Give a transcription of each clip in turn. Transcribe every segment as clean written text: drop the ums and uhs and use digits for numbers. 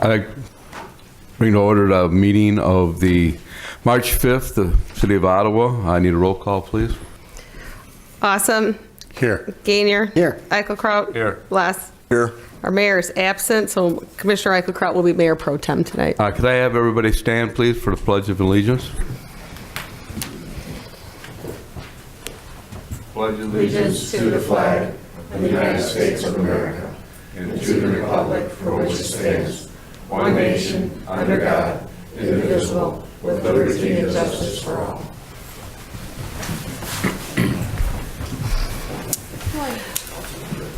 I'd like to bring to order the meeting of the March 5th, the City of Ottawa. I need a roll call, please. Awesome. Here. Gainier. Here. Eichelkraut. Here. Less. Here. Our mayor is absent, so Commissioner Eichelkraut will be mayor pro tem tonight. Could I have everybody stand, please, for the Pledge of Allegiance? Pledge Allegiance to the flag of the United States of America and to the republic for which it stands, one nation, under God, indivisible, with liberty and justice for all.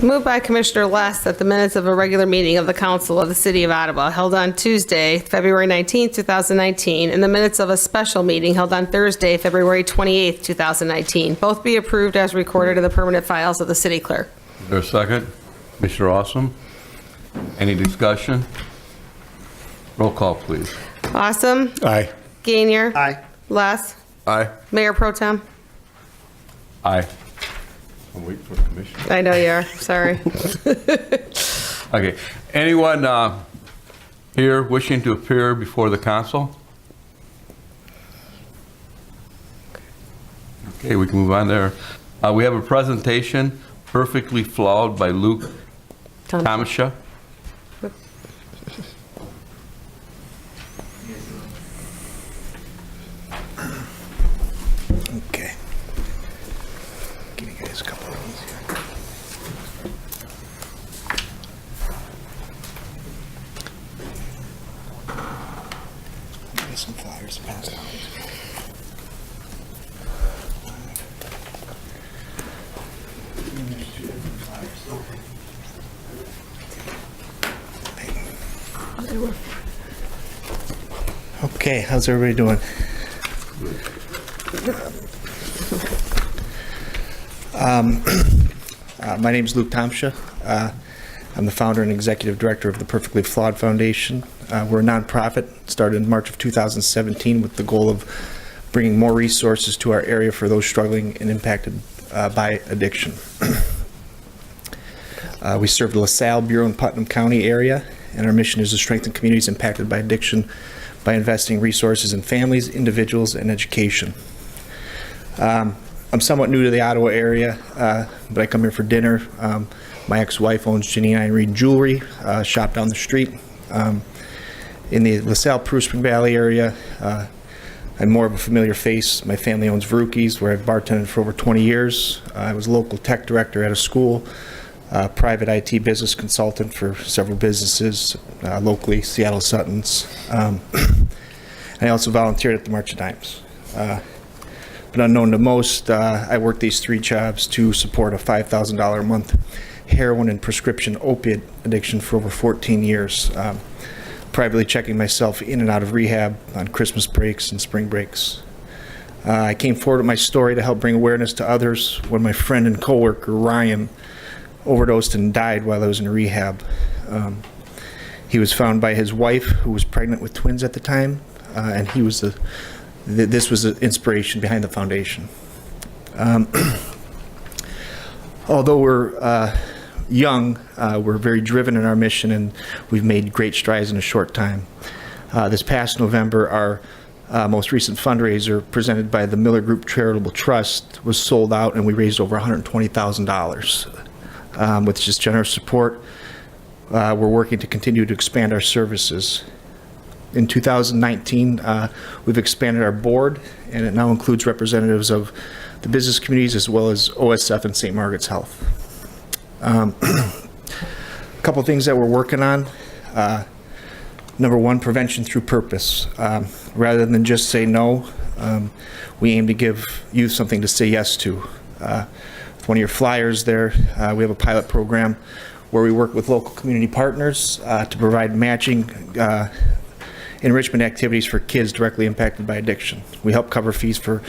Moved by Commissioner Less that the minutes of a regular meeting of the Council of the City of Ottawa held on Tuesday, February 19, 2019, and the minutes of a special meeting held on Thursday, February 28, 2019, both be approved as recorded in the permanent files of the City Clerk. Is there a second? Commissioner Awesome? Any discussion? Roll call, please. Awesome. Aye. Gainier. Aye. Less. Aye. Mayor pro tem. Aye. I'll wait for the commission. I know you are. Sorry. Okay. Anyone here wishing to appear before the council? Okay, we can move on there. We have a presentation, Perfectly Flawed by Luke Thomasha. Okay. Give you guys a couple of these here. Get some flyers to pass out. Okay, how's everybody doing? My name is Luke Tomsha. I'm the founder and executive director of the Perfectly Flawed Foundation. We're a nonprofit, started in March of 2017 with the goal of bringing more resources to our area for those struggling and impacted by addiction. We serve the LaSalle, Bureau, and Putnam County area, and our mission is to strengthen communities impacted by addiction by investing resources in families, individuals, and education. I'm somewhat new to the Ottawa area, but I come here for dinner. My ex-wife owns Janine Irene Jewelry, shop down the street. In the LaSalle, Peru Spring Valley area, I'm more of a familiar face. My family owns Verucki's, where I've bartended for over 20 years. I was a local tech director at a school, private IT business consultant for several businesses locally, Seattle Suttons. I also volunteered at the March of Dimes. But unknown to most, I worked these 3 jobs to support a $5,000 a month heroin and prescription opiate addiction for over 14 years, privately checking myself in and out of rehab on Christmas breaks and spring breaks. I came forward with my story to help bring awareness to others when my friend and coworker Ryan overdosed and died while I was in rehab. He was found by his wife, who was pregnant with twins at the time, and he was this was the inspiration behind the foundation. Although we're young, we're very driven in our mission, and we've made great strides in a short time. This past November, our most recent fundraiser, presented by the Miller Group Charitable Trust, was sold out, and we raised over $120,000. With just generous support, we're working to continue to expand our services. In 2019, we've expanded our board, and it now includes representatives of the business communities as well as OSF and St. Margaret's Health. A couple of things that we're working on. Number one, prevention through purpose. Rather than just say no, we aim to give youth something to say yes to. With one of your flyers there, we have a pilot program where we work with local community partners to provide matching enrichment activities for kids directly impacted by addiction. We help cover fees for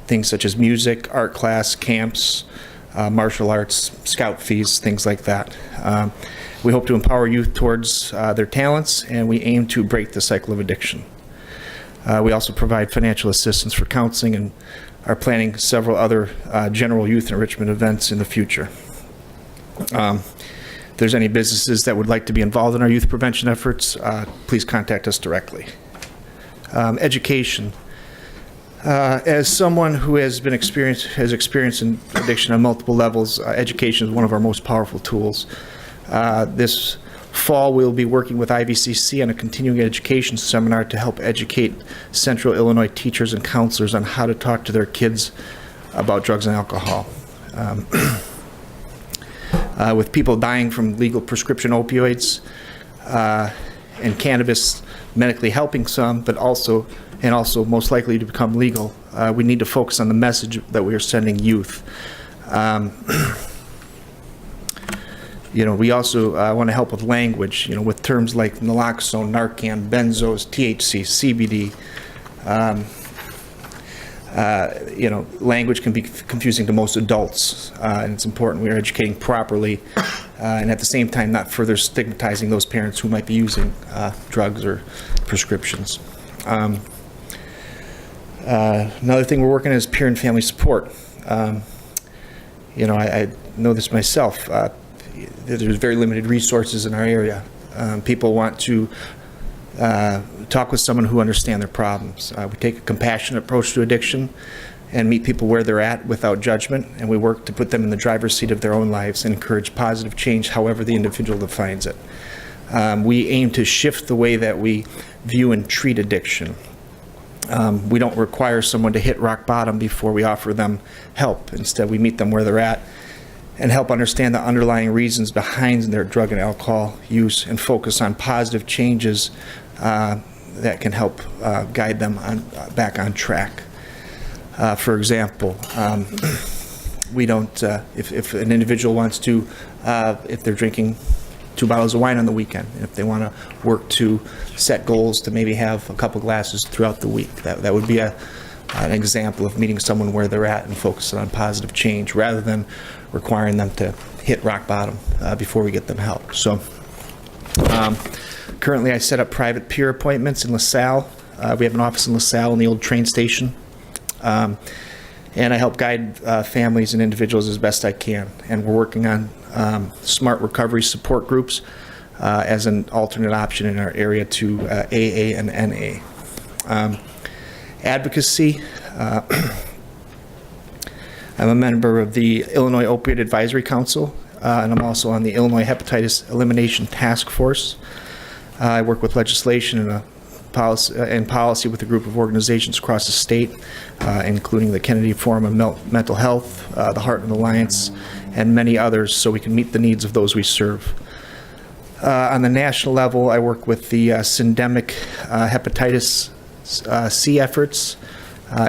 things such as music, art class, camps, martial arts, scout fees, things like that. We hope to empower youth towards their talents, and we aim to break the cycle of addiction. We also provide financial assistance for counseling and are planning several other general youth enrichment events in the future. there's any businesses that would like to be involved in our youth prevention efforts, please contact us directly. Education. As someone who has experience in addiction on multiple levels, education is one of our most powerful tools. This fall, we'll be working with IVCC on a continuing education seminar to help educate Central Illinois teachers and counselors on how to talk to their kids about drugs and alcohol. With people dying from legal prescription opioids and cannabis medically helping some, but also most likely to become legal, we need to focus on the message that we are sending youth. We also want to help with language, with terms like naloxone, Narcan, benzos, THC, CBD. Language can be confusing to most adults, and it's important we are educating properly, and at the same time not further stigmatizing those parents who might be using drugs or prescriptions. Another thing we're working on is peer and family support. I know this myself. There's very limited resources in our area. People want to talk with someone who understands their problems. We take a compassionate approach to addiction and meet people where they're at without judgment, and we work to put them in the driver's seat of their own lives and encourage positive change however the individual defines it. We aim to shift the way that we view and treat addiction. We don't require someone to hit rock bottom before we offer them help. Instead, we meet them where they're at and help understand the underlying reasons behind their drug and alcohol use and focus on positive changes that can help guide them back on track. For example, we don't, if an individual wants to, if they're drinking 2 bottles of wine on the weekend, if they want to work to set goals to maybe have a couple glasses throughout the week, that would be an example of meeting someone where they're at and focusing on positive change rather than requiring them to hit rock bottom before we get them help. So currently I set up private peer appointments in LaSalle. We have an office in LaSalle in the old train station. And I help guide families and individuals as best I can. And we're working on smart recovery support groups as an alternate option in our area to AA and NA. Advocacy. I'm a member of the Illinois Opioid Advisory Council, and I'm also on the Illinois Hepatitis Elimination Task Force. I work with legislation and policy with a group of organizations across the state, including the Kennedy Forum of Mental Health, the Heartland Alliance, and many others, so we can meet the needs of those we serve. On the national level, I work with the Syndemic Hepatitis C efforts,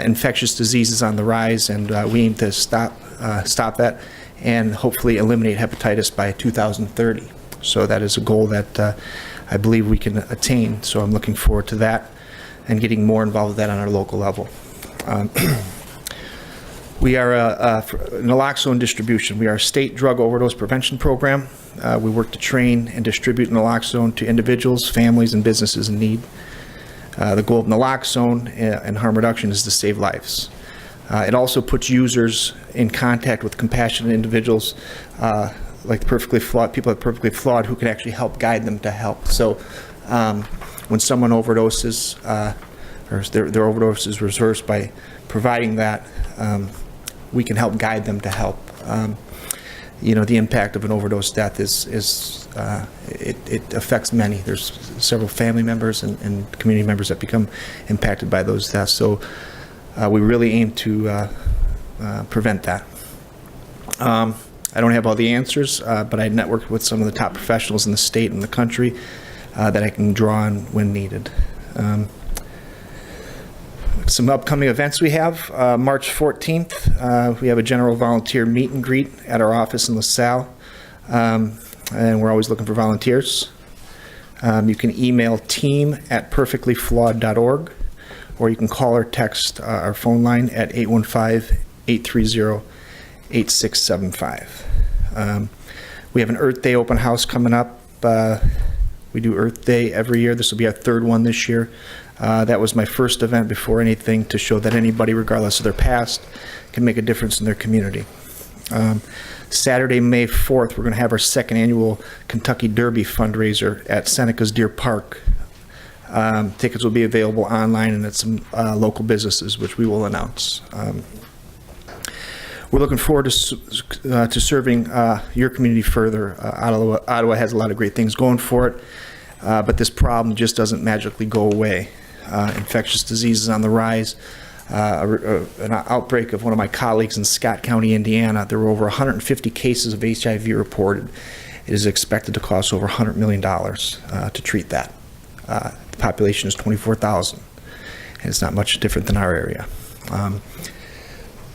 infectious diseases on the rise, and we aim to stop that and hopefully eliminate hepatitis by 2030. So that is a goal that I believe we can attain. So I'm looking forward to that and getting more involved with that on our local level. We are naloxone distribution. We are a state drug overdose prevention program. We work to train and distribute naloxone to individuals, families, and businesses in need. The goal of naloxone and harm reduction is to save lives. It also puts users in contact with compassionate individuals like perfectly flawed people that are perfectly flawed who can actually help guide them to help. So when someone overdoses or their overdose is reversed, by providing that, we can help guide them to help. The impact of an overdose death it affects many. There's several family members and community members that become impacted by those deaths. So we really aim to prevent that. I don't have all the answers, but I networked with some of the top professionals in the state and the country that I can draw on when needed. Some upcoming events we have. March 14th, we have a general volunteer meet and greet at our office in LaSalle, and we're always looking for volunteers. You can email team@perfectlyflawed.org, or you can call or text our phone line at 815-830-8675. We have an Earth Day open house coming up. We do Earth Day every year. This will be our third one this year. That was my first event before anything, to show that anybody, regardless of their past, can make a difference in their community. Saturday, May 4th, we're going to have our second annual Kentucky Derby fundraiser at Seneca's Deer Park. Tickets will be available online and at some local businesses, which we will announce. We're looking forward to serving your community further. Ottawa has a lot of great things going for it, but this problem just doesn't magically go away. Infectious diseases on the rise. An outbreak of one of my colleagues in Scott County, Indiana. There were over 150 cases of HIV reported. It is expected to cost over $100 million to treat that. The population is 24,000, and it's not much different than our area.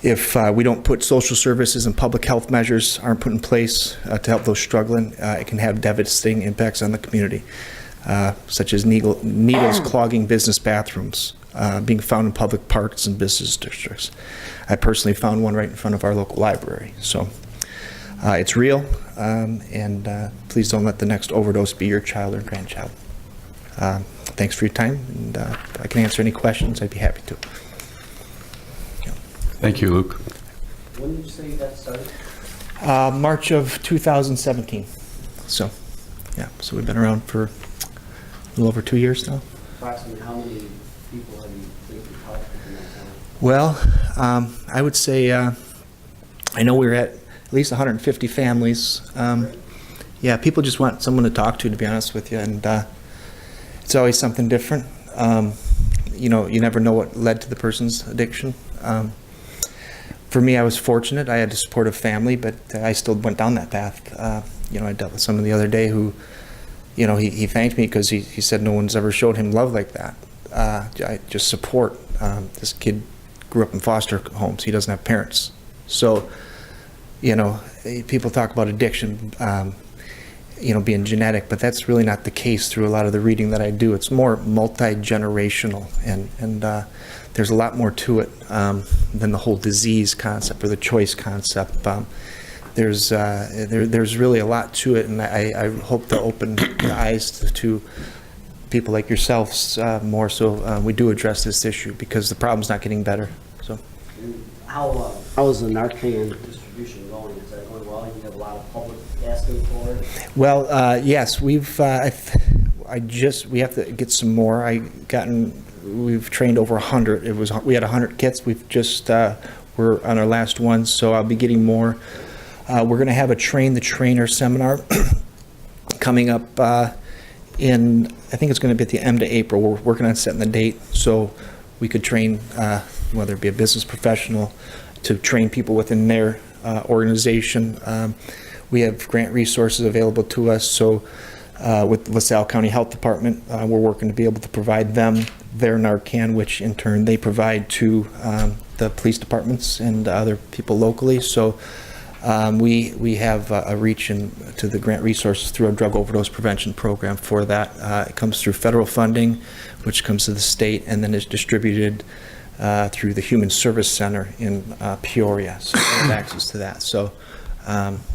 If we don't put social services and public health measures aren't put in place to help those struggling, it can have devastating impacts on the community, such as needles clogging business bathrooms, being found in public parks and business districts. I personally found one right in front of our local library. So it's real, and please don't let the next overdose be your child or grandchild. Thanks for your time, and if I can answer any questions, I'd be happy to. Thank you, Luke. When did you say that started? March of 2017. So, yeah, so we've been around for a little over 2 years now. Approximately how many people have you think you've helped in that time? Well, I would say, I know we're at least 150 families. Yeah, people just want someone to talk to be honest with you, and it's always something different. You know, you never know what led to the person's addiction. For me, I was fortunate. I had a supportive family, but I still went down that path. You know, I dealt with someone the other day who, you know, he thanked me because he said no one's ever showed him love like that. I just support. This kid grew up in foster homes. He doesn't have parents. So, you know, people talk about addiction, you know, being genetic, but that's really not the case through a lot of the reading that I do. It's more multi-generational, and there's a lot more to it than the whole disease concept or the choice concept. There's really a lot to it, and I hope to open the eyes to people like yourselves more so we do address this issue, because the problem's not getting better. So, And how is the Narcan distribution going? Is that going well? You have a lot of public asking for it? well, yes, we've we have to get some more. We've trained over 100. We had 100 kits. We've just we're on our last one, so I'll be getting more. We're going to have a train the trainer seminar coming up in, I think it's going to be at the end of April. We're working on setting the date so we could train, whether it be a business professional, to train people within their organization. We have grant resources available to us, so with LaSalle County Health Department, we're working to be able to provide them their Narcan, which in turn they provide to the police departments and other people locally. So we have a reach to the grant resources through our drug overdose prevention program for that. It comes through federal funding, which comes to the state, and then is distributed through the Human Service Center in Peoria. So we have access to that. So,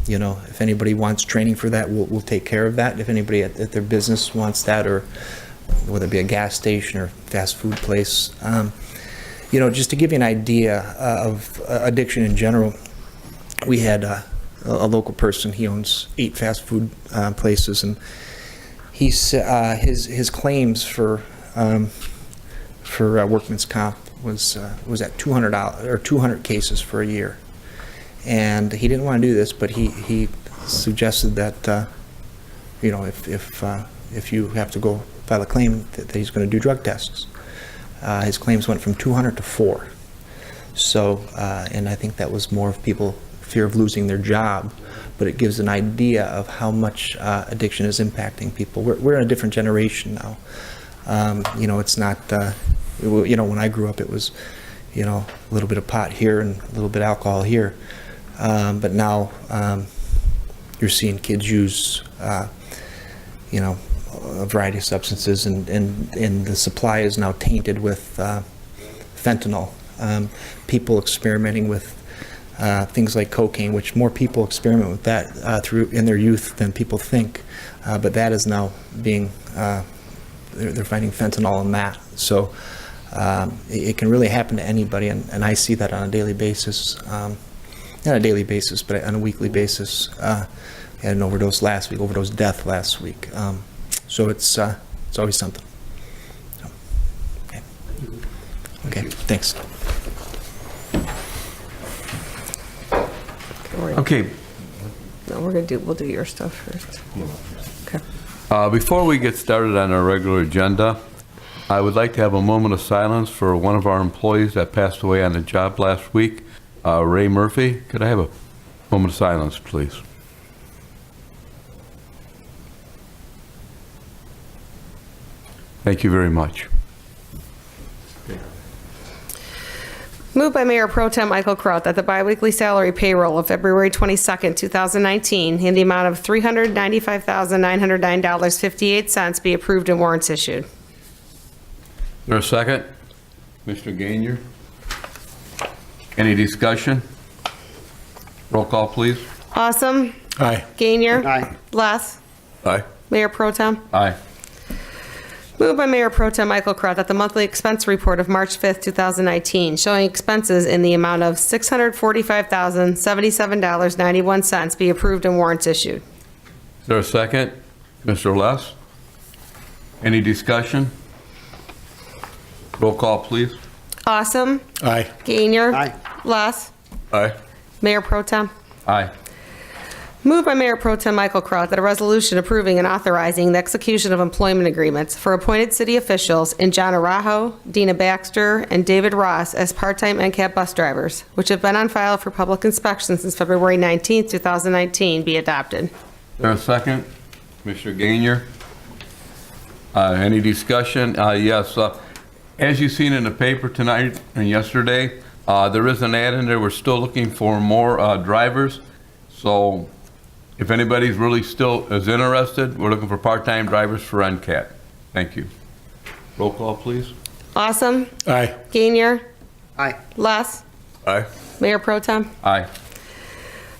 you know, if anybody wants training for that, we'll take care of that. If anybody at their business wants that, or whether it be a gas station or fast food place. You know, just to give you an idea of addiction in general, we had a local person. He owns 8 fast food places, and his claims for workman's comp was at $200 or 200 cases for a year. And he didn't want to do this, but he suggested that you know, if you have to go file a claim, that he's going to do drug tests. His claims went from 200 to 4. So, and I think that was more of people fear of losing their job, but it gives an idea of how much addiction is impacting people. We're in a different generation now. You know, it's not. You know, when I grew up, it was, you know, a little bit of pot here and a little bit of alcohol here. But now you're seeing kids use, you know, a variety of substances, and the supply is now tainted with fentanyl. People experimenting with things like cocaine, which more people experiment with that through in their youth than people think. But that is now being, they're finding fentanyl in that. So it can really happen to anybody, and I see that on a daily basis. not a daily basis, but on a weekly basis. Had an overdose last week, overdose death last week. So it's always something. So, okay, thanks. Okay, No, we'll do your stuff first. Okay. before we get started on our regular agenda, I would like to have a moment of silence for one of our employees that passed away on the job last week, Ray Murphy. Could I have a moment of silence, please? Thank you very much. Moved by Mayor Pro Tem Michael Kraut that the biweekly salary payroll of February 22nd, 2019, in the amount of $395,909.58 be approved and warrants issued. Is there a second? Mr. Gainier? Any discussion? Roll call, please. Awesome. Aye. Gainier. Aye. Less. Aye. Mayor Pro Tem. Aye. Moved by Mayor Pro Tem Michael Kraut that the monthly expense report of March 5th, 2019, showing expenses in the amount of $645,077.91 be approved and warrants issued. Is there a second? Mr. Less? Any discussion? Roll call, please. Awesome. Aye. Gainier. Aye. Less. Aye. Mayor Pro Tem. Aye. Moved by Mayor Pro Tem Michael Kraut that a resolution approving and authorizing the execution of employment agreements for appointed city officials in John Arajo, Dina Baxter, and David Ross as part-time NCAP bus drivers, which have been on file for public inspection since February 19, 2019, be adopted. Is there a second? Mr. Gainier? Any discussion? Yes. As you've seen in the paper tonight and yesterday, there is an ad in there. We're still looking for more drivers. So if anybody's really still is interested, we're looking for part-time drivers for NCAT. Thank you. Roll call, please. Awesome. Aye. Gainier. Aye. Less. Aye. Mayor Pro Tem. Aye.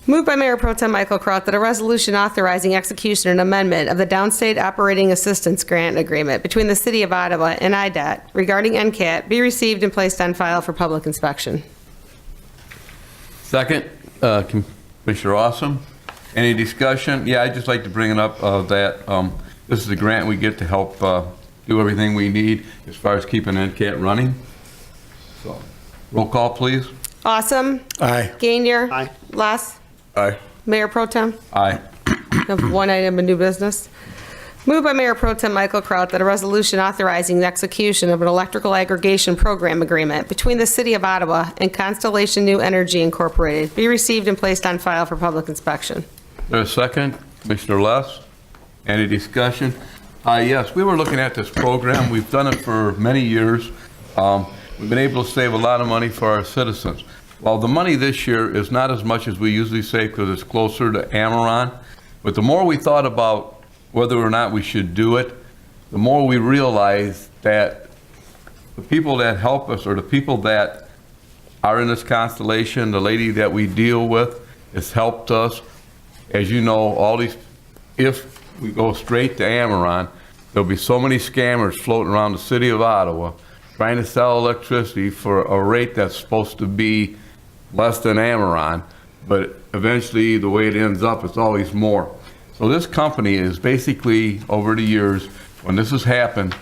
Moved by Mayor Pro Tem Michael Kraut that a resolution authorizing execution and amendment of the Downstate Operating Assistance Grant Agreement between the City of Ottawa and IDOT regarding NCAT be received and placed on file for public inspection. Second, Commissioner Awesome. Any discussion? Yeah, I'd just like to bring it up that this is a grant we get to help do everything we need as far as keeping NCAT running. So, roll call, please. Awesome. Aye. Gainier. Aye. Less. Aye. Mayor Pro Tem. Aye. We have one item of new business. Moved by Mayor Pro Tem Michael Kraut that a resolution authorizing the execution of an electrical aggregation program agreement between the City of Ottawa and Constellation New Energy Incorporated be received and placed on file for public inspection. There's a second. Commissioner Less. Any discussion? Yes, we were looking at this program. We've done it for many years. We've been able to save a lot of money for our citizens. Well, the money this year is not as much as we usually save because it's closer to Amaron. But the more we thought about whether or not we should do it, the more we realized that the people that help us, or the people that are in this constellation, the lady that we deal with has helped us. As you know, all these, if we go straight to Amaron, there'll be so many scammers floating around the City of Ottawa trying to sell electricity for a rate that's supposed to be less than Amaron, but eventually the way it ends up, it's always more. So this company is basically, over the years, when this has happened,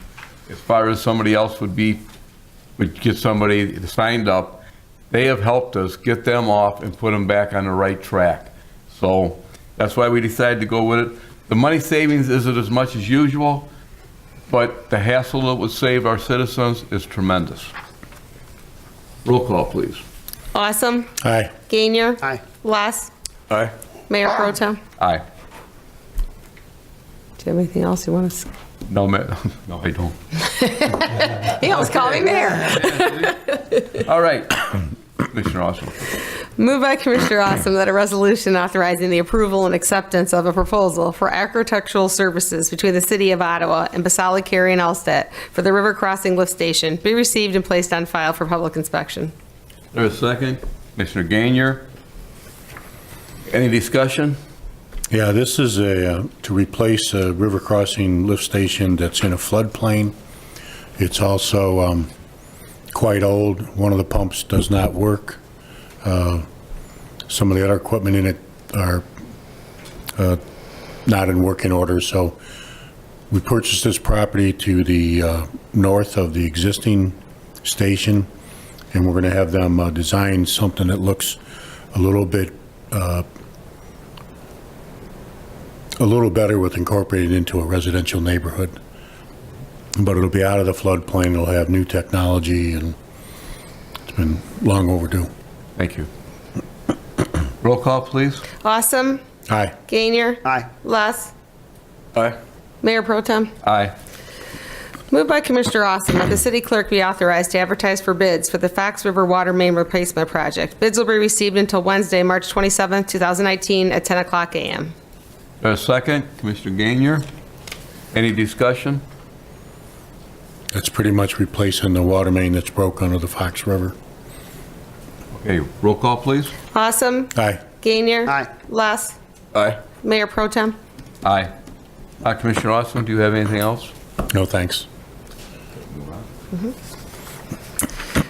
as far as somebody else would get somebody signed up, they have helped us get them off and put them back on the right track. So that's why we decided to go with it. The money savings isn't as much as usual, but the hassle it would save our citizens is tremendous. Roll call, please. Awesome. Aye. Gainier. Aye. Less. Aye. Mayor Pro Tem. Aye. Do you have anything else you want to? No, no, I don't. He almost called me mayor. All right. Commissioner Awesome. Moved by Commissioner Awesome that a resolution authorizing the approval and acceptance of a proposal for architectural services between the City of Ottawa and Basali, Cary, and Ulstead for the River Crossing Lift Station be received and placed on file for public inspection. There's a second. Commissioner Gainier. Any discussion? Yeah, this is to replace a river crossing lift station that's in a floodplain. It's also quite old. One of the pumps does not work. some of the other equipment in it are not in working order, so we purchased this property to the north of the existing station, and we're going to have them design something that looks a little better with incorporated into a residential neighborhood. But it'll be out of the floodplain, it'll have new technology, and it's been long overdue. Thank you. Roll call, please. Awesome. Aye. Gainier? Aye. Less? Aye. Mayor Pro Tem? Aye. Moved by Commissioner Austin that the city clerk be authorized to advertise for bids for the Fox River Water Main Replacement Project. Bids will be received until Wednesday, March 27, 2019, at 10 o'clock a.m. A second, Commissioner Gainier. Any discussion? That's pretty much replacing the water main that's broke under the Fox River. Okay, roll call, please. Awesome. Aye. Gainier? Aye. Less? Aye. Mayor Pro Tem? Aye. Commissioner Austin, do you have anything else? No, thanks.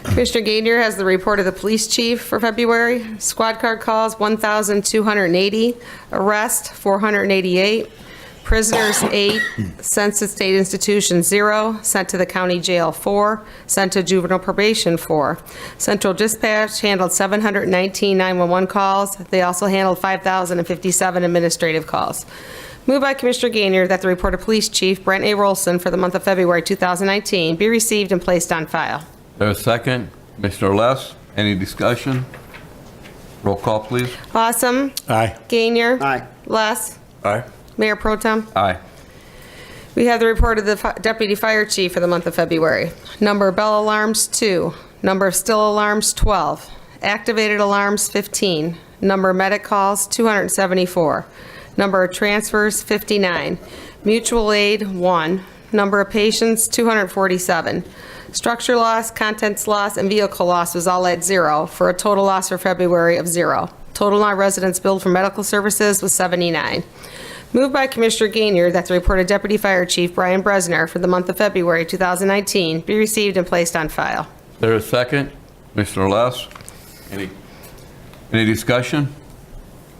Commissioner Gainier has the report of the police chief for February. Squad car calls, 1,280. Arrest, 488. Prisoners, 8. Sent to state institutions, 0. Sent to the county jail, 4. Sent to juvenile probation, 4. Central Dispatch handled 719 911 calls. They also handled 5,057 administrative calls. Moved by Commissioner Gainier that the report of Police Chief Brent A. Rolson for the month of February 2019 be received and placed on file. There's a second, Commissioner Less. Any discussion? Roll call, please. Awesome. Aye. Gainier. Aye. Less. Aye. Mayor Pro Tem. Aye. We have the report of the Deputy Fire Chief for the month of February. Number of bell alarms, 2. Number of still alarms, 12. Activated alarms, 15. Number of medic calls, 274. Number of transfers, 59. Mutual aid, 1. Number of patients, 247. Structure loss, contents loss, and vehicle loss was all at 0, for a total loss for February of 0. Total non-residents billed for medical services was 79. Moved by Commissioner Gainier that the report of Deputy Fire Chief Brian Bresner for the month of February 2019 be received and placed on file. There's a second, Commissioner Less. Any discussion?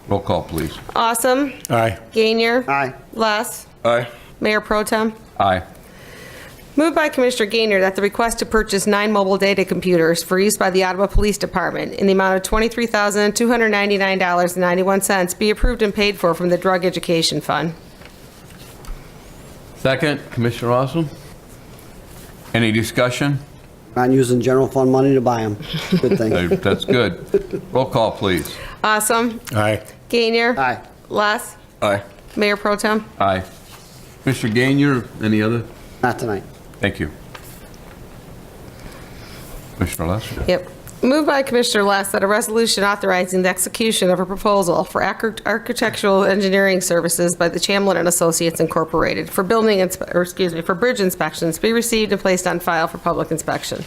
Roll call, please. Awesome. Aye. Gainier. Aye. Less. Aye. Mayor Pro Tem. Aye. Moved by Commissioner Gainier that the request to purchase 9 mobile data computers for use by the Ottawa Police Department in the amount of $23,299.91 be approved and paid for from the Drug Education Fund. Second, Commissioner Austin. Any discussion? Not using general fund money to buy them. Good thing. That's good. Roll call, please. Awesome. Aye. Gainier. Aye. Less. Aye. Mayor Pro Tem. Aye. Commissioner Gainier, any other? Not tonight. Thank you. Commissioner Less? Yep. Moved by Commissioner Less that a resolution authorizing the execution of a proposal for architectural engineering services by the Chamlin and Associates Incorporated for for bridge inspections be received and placed on file for public inspection.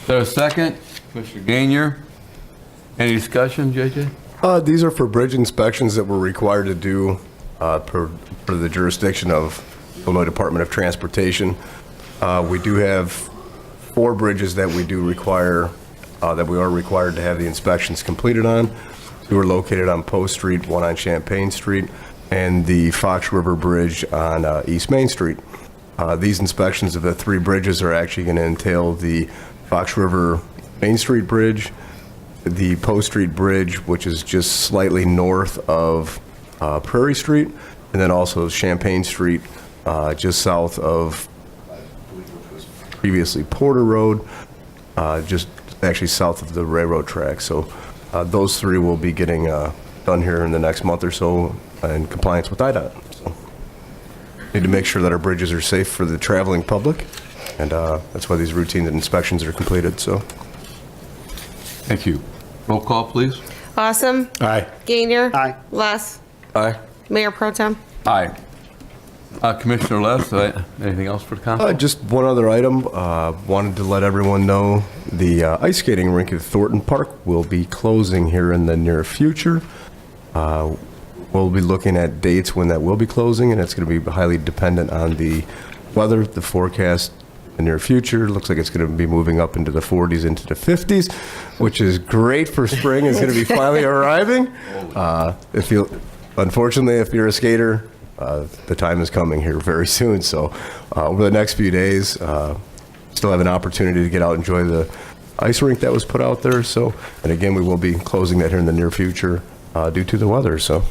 There's a second, Commissioner Gainier. Any discussion, JJ? These are for bridge inspections that we're required to do per the jurisdiction of Illinois Department of Transportation. We do have 4 bridges that we do require, that we are required to have the inspections completed on. 2 are located on Post Street, 1 on Champaign Street, and the Fox River Bridge on East Main Street. These inspections of the 3 bridges are actually going to entail the Fox River Main Street Bridge, the Post Street Bridge, which is just slightly north of Prairie Street, and then also Champaign Street, just south of, I believe it was previously Porter Road, just actually south of the railroad track. So those 3 will be getting done here in the next month or so in compliance with IDOT. So need to make sure that our bridges are safe for the traveling public, and that's why these routine inspections are completed. So. Thank you. Roll call, please. Awesome. Aye. Gainier. Aye. Less. Aye. Mayor Pro Tem. Aye. Commissioner Less, anything else for the council? Just one other item. Wanted to let everyone know the ice skating rink at Thornton Park will be closing here in the near future. We'll be looking at dates when that will be closing, and it's going to be highly dependent on the weather. The forecast the near future. Looks like it's going to be moving up into the 40s, into the 50s, which is great for spring. It's going to be finally arriving. Unfortunately, if you're a skater, the time is coming here very soon. So over the next few days, still have an opportunity to get out and enjoy the ice rink that was put out there. So, and again, we will be closing that here in the near future due to the weather. So,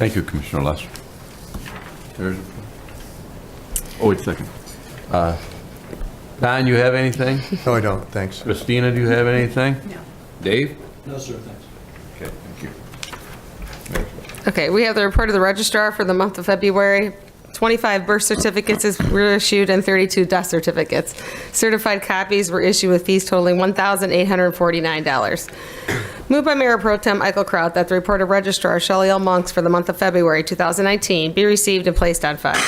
Thank you, Commissioner Lester. Wait a second. Don, you have anything? no, I don't. Thanks. Christina, do you have anything? No. Dave? No, sir, thanks. Okay, thank you. Okay, we have the report of the registrar for the month of February. 25 birth certificates were issued and 32 death certificates. Certified copies were issued with fees totaling $1,849. Moved by Mayor Pro Tem Eichelkraut that the report of Registrar Shelley L. Monks for the month of February 2019 be received and placed on file.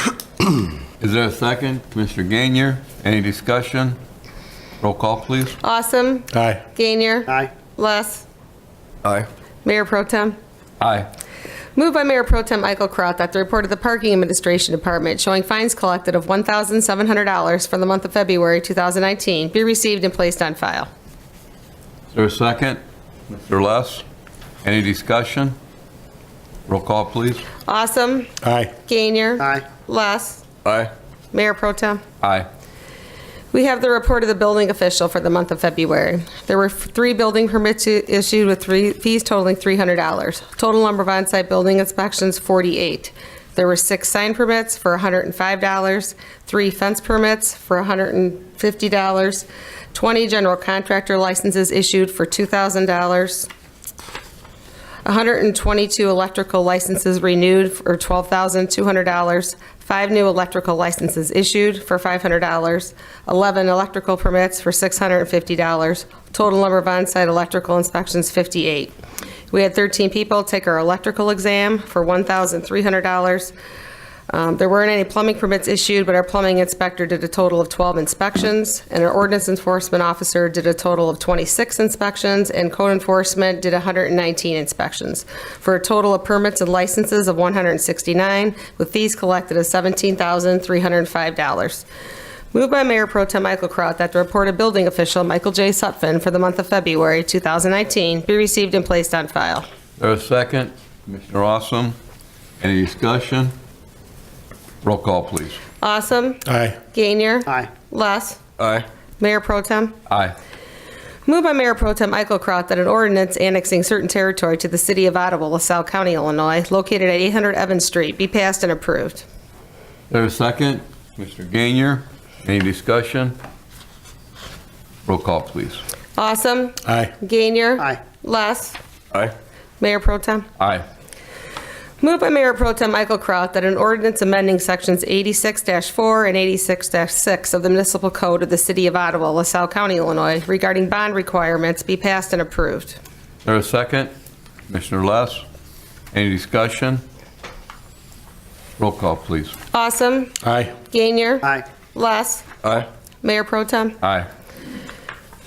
Is there a second? Commissioner Gainier, any discussion? Roll call, please. Awesome. Aye. Gainier. Aye. Less. Aye. Mayor Pro Tem. Aye. Moved by Mayor Pro Tem Eichelkraut that the report of the Parking Administration Department showing fines collected of $1,700 for the month of February 2019 be received and placed on file. Is there a second? Mr. Less, any discussion? Roll call, please. Awesome. Aye. Gainier. Aye. Less. Aye. Mayor Pro Tem. Aye. We have the report of the building official for the month of February. There were 3 building permits issued with fees totaling $300. Total number of on-site building inspections, 48. There were 6 sign permits for $105, 3 fence permits for $150, 20 general contractor licenses issued for $2,000, 122 electrical licenses renewed for $12,200, 5 new electrical licenses issued for $500, 11 electrical permits for $650. Total number of on-site electrical inspections, 58. We had 13 people take our electrical exam for $1,300. There weren't any plumbing permits issued, but our plumbing inspector did a total of 12 inspections, and our ordinance enforcement officer did a total of 26 inspections, and code enforcement did 119 inspections, for a total of permits and licenses of 169, with fees collected of $17,305. Moved by Mayor Pro Tem Eichelkraut that the report of building official Michael J. Sutphin for the month of February 2019 be received and placed on file. Is there a second? Commissioner Awesome, any discussion? Roll call, please. Awesome. Aye. Gainier. Aye. Less. Aye. Mayor Pro Tem. Aye. Moved by Mayor Pro Tem Eichelkraut that an ordinance annexing certain territory to the city of Ottawa, LaSalle County, Illinois, located at 800 Evans Street, be passed and approved. Is there a second? Mr. Gainier, any discussion? Roll call, please. Awesome. Aye. Gainier. Aye. Less. Aye. Mayor Pro Tem. Aye. Moved by Mayor Pro Tem Eichelkraut that an ordinance amending sections 86-4 and 86-6 of the municipal code of the city of Ottawa, LaSalle County, Illinois, regarding bond requirements be passed and approved. Is there a second? Commissioner Less, any discussion? Roll call, please. Awesome. Aye. Gainier. Aye. Less. Aye. Mayor Pro Tem. Aye.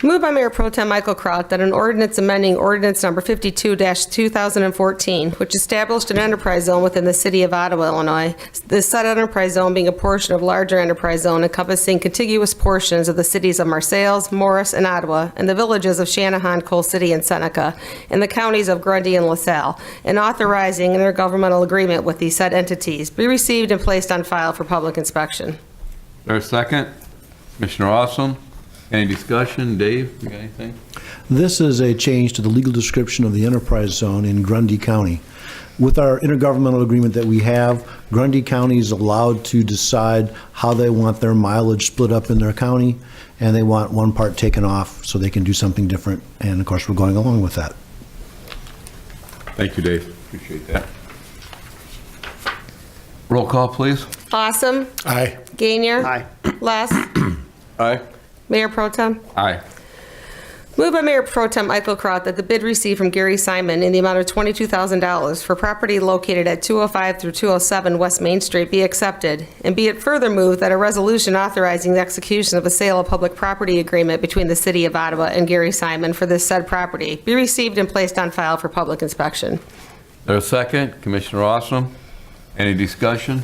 Moved by Mayor Pro Tem Eichelkraut that an ordinance amending ordinance number 52-2014, which established an enterprise zone within the city of Ottawa, Illinois, the said enterprise zone being a portion of larger enterprise zone encompassing contiguous portions of the cities of Marseilles, Morris, and Ottawa, and the villages of Shanahan, Coal City, and Seneca, and the counties of Grundy and LaSalle, and authorizing an intergovernmental agreement with these said entities, be received and placed on file for public inspection. Is there a second? Commissioner Awesome, any discussion? Dave, you got anything? This is a change to the legal description of the enterprise zone in Grundy County. With our intergovernmental agreement that we have, Grundy County is allowed to decide how they want their mileage split up in their county, and they want one part taken off so they can do something different. And of course, we're going along with that. Thank you, Dave. Appreciate that. Roll call, please. Awesome. Aye. Gainier. Aye. Less. Aye. Mayor Pro Tem. Aye. Moved by Mayor Pro Tem Eichelkraut that the bid received from Gary Simon in the amount of $22,000 for property located at 205 through 207 West Main Street be accepted, and be it further moved that a resolution authorizing the execution of a sale of public property agreement between the City of Ottawa and Gary Simon for this said property be received and placed on file for public inspection. Is there a second? Commissioner Awesome, any discussion?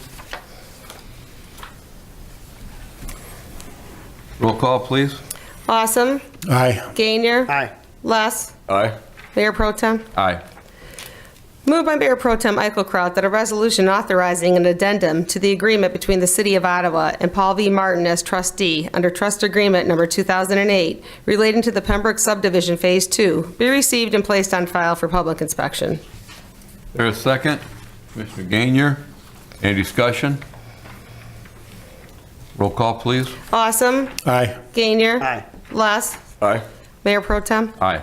Roll call, please. Awesome. Aye. Gainier. Aye. Less. Aye. Mayor Pro Tem. Aye. Moved by Mayor Pro Tem Eichelkraut that a resolution authorizing an addendum to the agreement between the City of Ottawa and Paul V. Martin as trustee under Trust Agreement Number 2008 relating to the Pembroke Subdivision Phase 2 be received and placed on file for public inspection. There a second? Commissioner Gainier, any discussion? Roll call, please. Awesome. Aye. Gainier. Aye. Less. Aye. Mayor Pro Tem. Aye.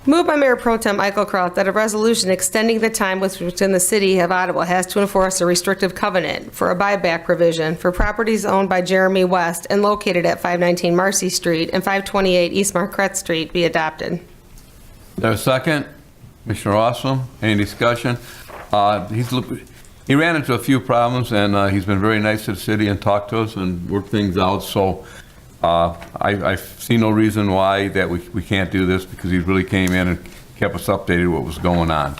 Moved by Mayor Pro Tem Eichelkraut that a resolution extending the time within the City of Ottawa has to enforce a restrictive covenant for a buyback provision for properties owned by Jeremy West and located at 519 Marcy Street and 528 East Marquette Street be adopted. There a second? Commissioner Awesome, any discussion? He ran into a few problems, and he's been very nice to the city and talked to us and worked things out, so I see no reason why that we can't do this, because he really came in and kept us updated what was going on.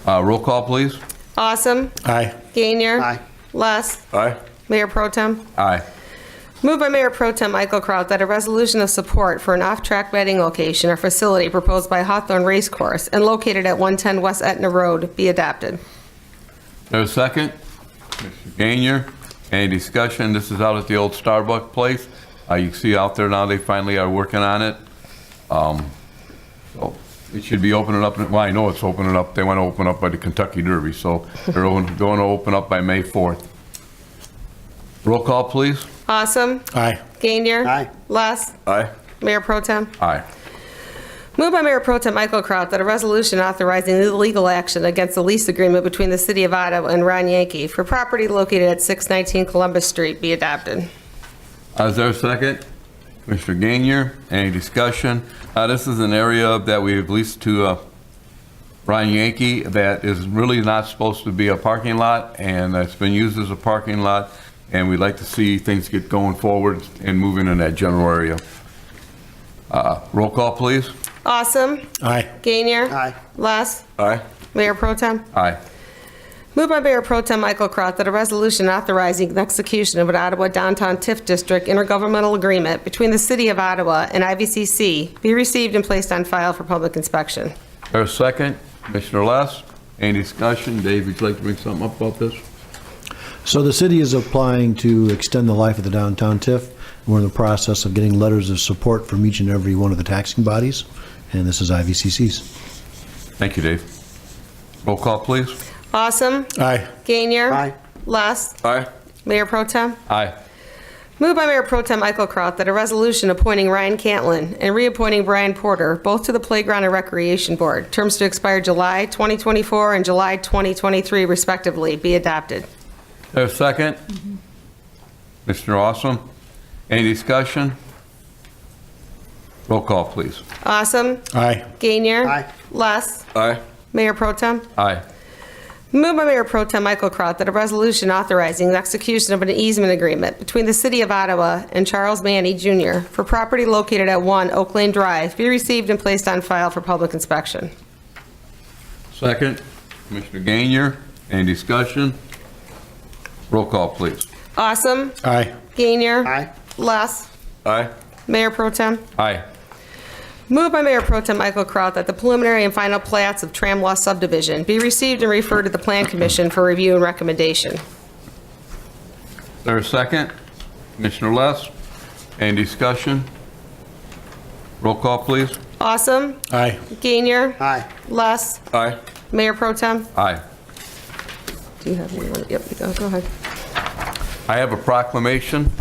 Roll call, please. Awesome. Aye. Gainier. Aye. Less. Aye. Mayor Pro Tem. Aye. Moved by Mayor Pro Tem Eichelkraut that a resolution of support for an off-track betting location or facility proposed by Hawthorne Racecourse and located at 110 West Etna Road be adopted. There's a second? Commissioner Gainier, any discussion? This is out at the old Starbucks place. You can see out there now, they finally are working on it. So it should be opening up, well, I know it's opening up. They want to open up by the Kentucky Derby, so they're going to open up by May 4th. Roll call, please. Awesome. Aye. Gainier. Aye. Less. Aye. Mayor Pro Tem. Aye. Moved by Mayor Pro Tem Eichelkraut that a resolution authorizing legal action against the lease agreement between the City of Ottawa and Ron Yankee for property located at 619 Columbus Street be adopted. Is there a second? Commissioner Gainier, any discussion? This is an area that we've leased to Ron Yankee that is really not supposed to be a parking lot, and it's been used as a parking lot, and we'd like to see things get going forward and moving in that general area. Roll call, please. Awesome. Aye. Gainier. Aye. Less. Aye. Mayor Pro Tem. Aye. Moved by Mayor Pro Tem Eichelkraut that a resolution authorizing the execution of an Ottawa Downtown TIF District intergovernmental agreement between the City of Ottawa and IVCC be received and placed on file for public inspection. There's a second. Commissioner Les, any discussion? Dave, would you like to bring something up about this? So the city is applying to extend the life of the downtown TIF. We're in the process of getting letters of support from each and every one of the taxing bodies, and this is IVCC's. Thank you, Dave. Roll call, please. Awesome. Aye. Gainier. Aye. Less. Aye. Mayor Pro Tem. Aye. Moved by Mayor Pro Tem Eichelkraut that a resolution appointing Ryan Cantlin and reappointing Brian Porter both to the Playground and Recreation Board, terms to expire July 2024 and July 2023 respectively, be adopted. There's a second. Mr. Awesome, any discussion? Roll call, please. Awesome. Aye. Gainier. Aye. Less. Aye. Mayor Pro Tem. Aye. Moved by Mayor Pro Tem Eichelkraut that a resolution authorizing the execution of an easement agreement between the City of Ottawa and Charles Manny Jr. for property located at 1 Oak Lane Drive be received and placed on file for public inspection. Second, Commissioner Gainier, any discussion? Roll call, please. Awesome. Aye. Gainier. Aye. Less. Aye. Mayor Pro Tem. Aye. Moved by Mayor Pro Tem Eichelkraut that the preliminary and final plats of Tramlaw subdivision be received and referred to the Plan Commission for review and recommendation. There's a second. Commissioner Les, any discussion? Roll call, please. Awesome. Aye. Gainier. Aye. Less. Aye. Mayor Pro Tem. Aye. Do you have anyone? Yep, you go ahead. I have a proclamation.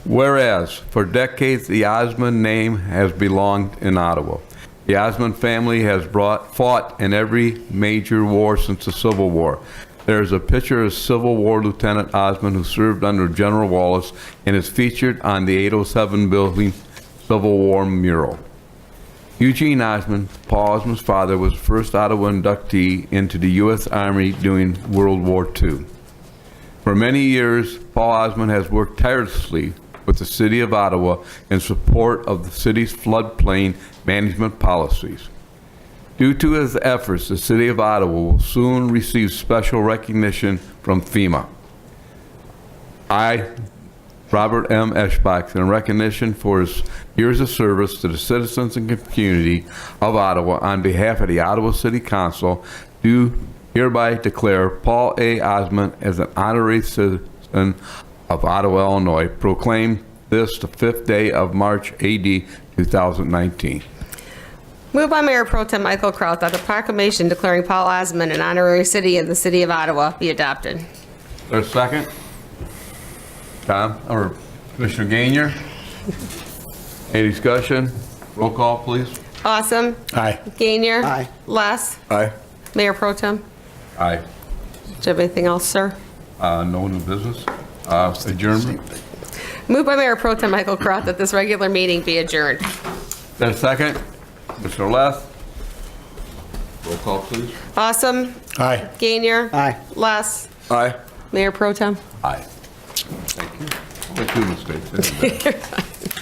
Whereas, for decades, the Osmond name has belonged in Ottawa. The Osmond family has fought in every major war since the Civil War. There is a picture of Civil War Lieutenant Osmond who served under General Wallace and is featured on the 807 building Civil War mural. Eugene Osmond, Paul Osmond's father, was the first Ottawa inductee into the U.S. Army during World War II. For many years, Paul Osmond has worked tirelessly with the City of Ottawa in support of the city's floodplain management policies. Due to his efforts, the City of Ottawa will soon receive special recognition from FEMA. I Robert M. Eschbach in recognition for his years of service to the citizens and community of Ottawa on behalf of the Ottawa City Council, do hereby declare Paul A. Osmond as an honorary citizen of Ottawa, Illinois. Proclaim this the 5th day of March, AD 2019. Moved by Mayor Pro Tem Michael Kraut that the proclamation declaring Paul Osmond an honorary city in the city of Ottawa be adopted. There's a second? Tom, or Commissioner Gainier? Any discussion? Roll call, please. Awesome. Aye. Gainier. Aye. Less. Aye. Mayor Pro Tem. Aye. Do you have anything else, sir? No new business. Adjournment. Moved by Mayor Pro Tem Michael Kraut that this regular meeting be adjourned. There's a second? Mr. Leth? Roll call, please. Awesome. Aye. Gainier. Aye. Less. Aye. Mayor Pro Tem. Aye. Thank you. Only 2 mistakes.